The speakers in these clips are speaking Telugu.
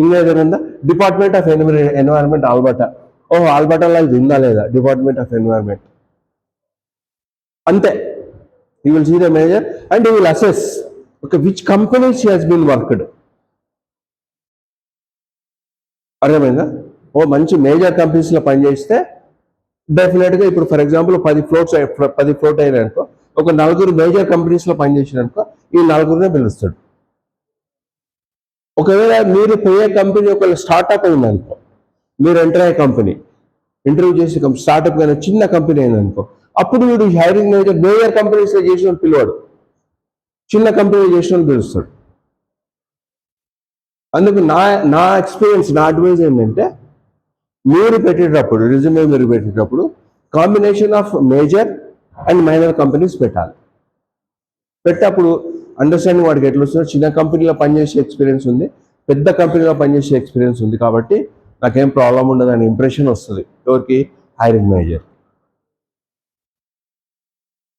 ఇంకా ఏదైనా డిపార్ట్మెంట్ ఆఫ్ ఎన్విరాన్మెంట్ ఆల్బర్టా. ఓహో ఆల్బర్టాలో ఇది ఉందా లేదా, డిపార్ట్మెంట్ ఆఫ్ ఎన్విరాన్మెంట్ అంతే. You will see the major and you will assess okay which companies he has been worked. అర్థమైందా? ఓ మంచి మేజర్ కంపెనీస్లో పనిచేస్తే డెఫినెట్గా ఇప్పుడు ఫర్ ఎగ్జాంపుల్ 10 ఫ్లోట్ అయినాయనుకో, ఒక 4 మేజర్ కంపెనీస్లో పనిచేసిననుకో ఈ 4నే పిలుస్తాడు. ఒకవేళ మీరు పోయే కంపెనీ ఒక స్టార్ట్అప్ అయిందనుకో, మీరు ఎంటర్ అయ్యే కంపెనీ ఇంటర్వ్యూ చేసే స్టార్ట్అప్ కానీ చిన్న కంపెనీ అయిందనుకో, అప్పుడు వీడు హైరింగ్ మేజర్ కంపెనీస్లో చేసిన పిలవాడు, చిన్న కంపెనీ చేసిన పిలుస్తాడు. అందుకు నా ఎక్స్పీరియన్స్, నా అడ్వైజ్ ఏంటంటే మీరు పెట్టేటప్పుడు రిజ్యూమే మీరు పెట్టేటప్పుడు combination of major and minor companies పెట్టాలి. పెట్టేటప్పుడు అండర్స్టాండింగ్ వాడికి ఎట్లా వస్తుందో, చిన్న కంపెనీలో పనిచేసే ఎక్స్పీరియన్స్ ఉంది, పెద్ద కంపెనీలో పనిచేసే ఎక్స్పీరియన్స్ ఉంది కాబట్టి నాకేం ప్రాబ్లం ఉండదు అనే ఇంప్రెషన్ వస్తుంది ఎవరికి, hiring manager.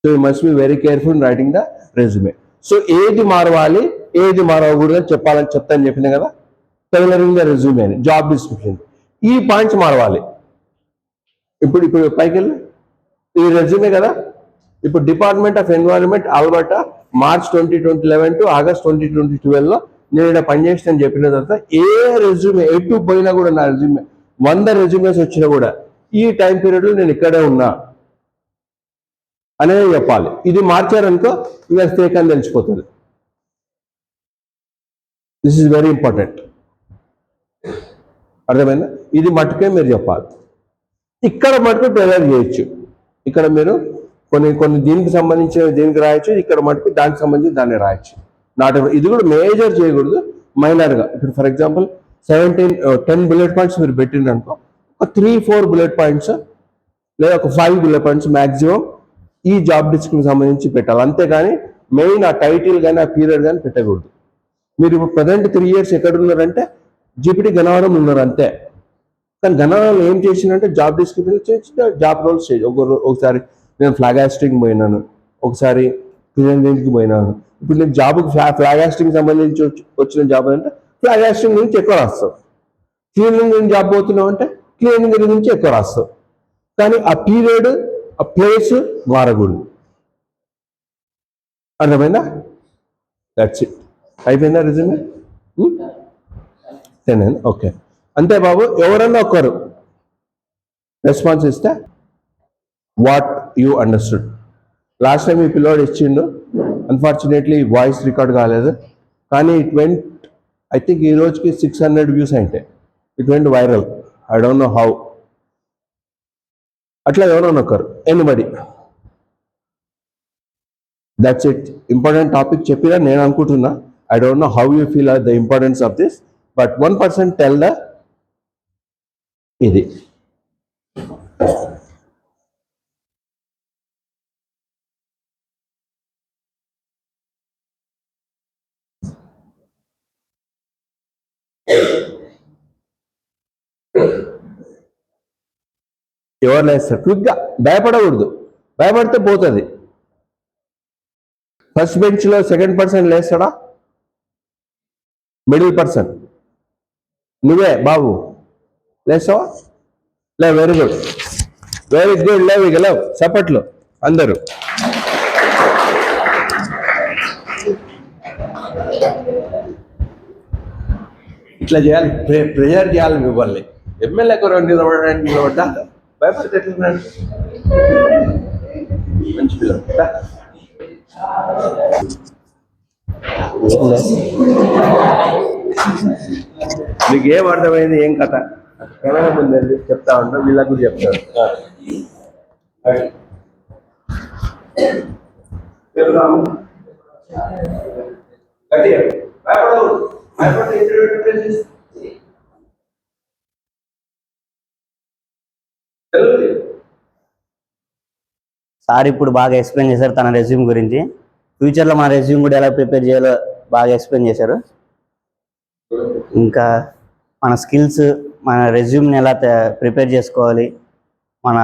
So you must be very careful in writing the resume. So ఏది మారవాలి ఏది మారవకూడదు చెప్తాను చెప్పినా కదా. టైలరింగ్ ద రెజ్యూమే అని, జాబ్ డిస్క్రిప్షన్, ఈ పాయింట్స్ మారవాలి. ఇప్పుడు పైకి వెళ్ళి ఈ రెజ్యూమే కదా, ఇప్పుడు department of environment Alberta March 2011 to August 2012లో నేను ఇక్కడ పనిచేసిన చెప్పిన తర్వాత ఏ రెజ్యూమే ఎటు పోయినా కూడా నా రెజ్యూమే 100 రెజ్యూమేస్ వచ్చినా కూడా ఈ టైం పీరియడ్లో నేను ఇక్కడే ఉన్నా అనేది చెప్పాలి. ఇది మార్చారనుకో ఇంకా ఫేక్ అని తెలిసిపోతుంది. This is very important. అర్థమైందా? ఇది మట్టుకే మీరు చెప్పాలి. ఇక్కడ మటుకు టైలర్ చేయొచ్చు. ఇక్కడ మీరు కొన్ని దీనికి సంబంధించిన దీనికి రాయొచ్చు, ఇక్కడ మటుకు దానికి సంబంధించి దాన్ని రాయొచ్చు. ఇది కూడా మేజర్ చేయకూడదు, మైనర్గా. ఇప్పుడు ఫర్ ఎగ్జాంపుల్ 10 బుల్లెట్ పాయింట్స్ మీరు పెట్టిందనుకో, ఒక 3-4 బుల్లెట్ పాయింట్స్ లేదా ఒక 5 బుల్లెట్ పాయింట్స్ మ్యాక్సిమం ఈ జాబ్ డిస్క్రిప్షన్ సంబంధించి పెట్టాలి. అంతేగాని మెయిన్ ఆ టైటిల్ కానీ ఆ పీరియడ్ కానీ పెట్టకూడదు. మీరు ఇప్పుడు ప్రజెంట్ 3 years ఎక్కడ ఉన్నారంటే జీపీటీ గన్నవరం ఉన్నారు అంతే. కానీ గన్నవరంలో ఏం చేసిందంటే జాబ్ డిస్క్రిప్షన్ చేసి జాబ్ రోల్స్ చేసి ఒకసారి నేను ఫ్లాగ్ హాస్టింగ్ పోయినాను, ఒకసారి క్లీనింగ్కి పోయినాను. ఇప్పుడు నేను జాబ్కి ఫ్లాగ్ హాస్టింగ్ సంబంధించి వచ్చిన జాబ్ అంటే ఫ్లాగ్ హాస్టింగ్ గురించి ఎక్కువ రాస్తావు. క్లీనింగ్ గురించి జాబ్ పోతున్నావు అంటే క్లీనింగ్ గురించి ఎక్కువ రాస్తావు. కానీ ఆ పీరియడ్ ఆ ప్లేస్ మారకూడదు. అర్థమైందా? That's it. అయిపోయిందా రెజ్యూమే? ఓకే అంతే బాబు. ఎవరన్నా ఒక్కరు రెస్పాన్స్ ఇస్తే what you understood. Last time ఈ పిల్లోడు ఇచ్చిండు, అన్ఫార్చునేట్లీ వాయిస్ రికార్డ్ కాలేదు, కానీ ఇట్ వెంట్, ఐ థింక్ ఈ రోజుకి 600 వ్యూస్ అయితే it went viral. I don't know how. అట్లా ఎవరన్నా ఒకరు, anybody. That's it. Important topic చెప్పినా నేను అనుకుంటున్నా. I don't know how you feel the importance of this, but 1% tell the ఇది. ఎవరు లేస్తారు క్విక్గా, భయపడకూడదు. భయపడితే పోతుంది. ఫస్ట్ బెంచ్లో సెకండ్ పర్సన్ లేస్తాడా? మిడిల్ పర్సన్ నువ్వే బాబు లేస్తావా? లే, వెరీ గుడ్, వెరీ గుడ్. లేవు ఇక లేవు, చప్పట్లు అందరూ. ఇట్లా చేయాలి, ప్రెజర్ చేయాలి మిమ్మల్ని. ఎమ్మెల్యే కొరకు నిలబడ్డా భయపడితే ఎట్లా? మంచి పిల్లలు. మీకు ఏం అర్థమైంది, ఏం కథ? కెమెరా ముందు చెప్తా ఉంటాం, వీళ్ళకు కూడా చెప్తాను. సార్ ఇప్పుడు బాగా ఎక్స్ప్లెయిన్ చేశారు తన రెజ్యూమ్ గురించి. ఫ్యూచర్లో మన రెజ్యూమ్ కూడా ఎలా ప్రిపేర్ చేయాలో బాగా ఎక్స్ప్లెయిన్ చేశారు. ఇంకా మన స్కిల్స్, మన రెజ్యూమ్ని ఎలా ప్రిపేర్ చేసుకోవాలి, మన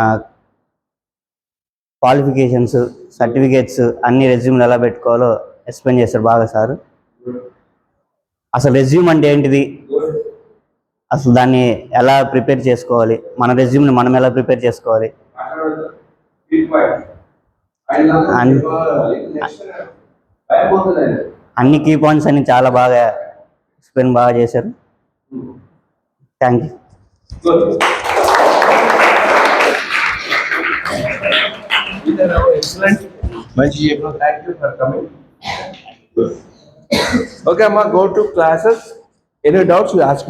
క్వాలిఫికేషన్స్, సర్టిఫికేట్స్ అన్ని రెజ్యూమ్లు ఎలా పెట్టుకోవాలో ఎక్స్ప్లెయిన్ చేశారు బాగా సార్. అసలు రెజ్యూమ్ అంటే ఏంటిది, అసలు దాన్ని ఎలా ప్రిపేర్ చేసుకోవాలి, మన రెజ్యూమ్ని మనం ఎలా ప్రిపేర్ చేసుకోవాలి, అన్ని కీ పాయింట్స్ అన్ని చాలా బాగా ఎక్స్ప్లెయిన్ బాగా చేశారు. Thank you. మంచి చెప్పారు. Thank you for coming. Okay అమ్మా, go to classes. Any doubts you ask.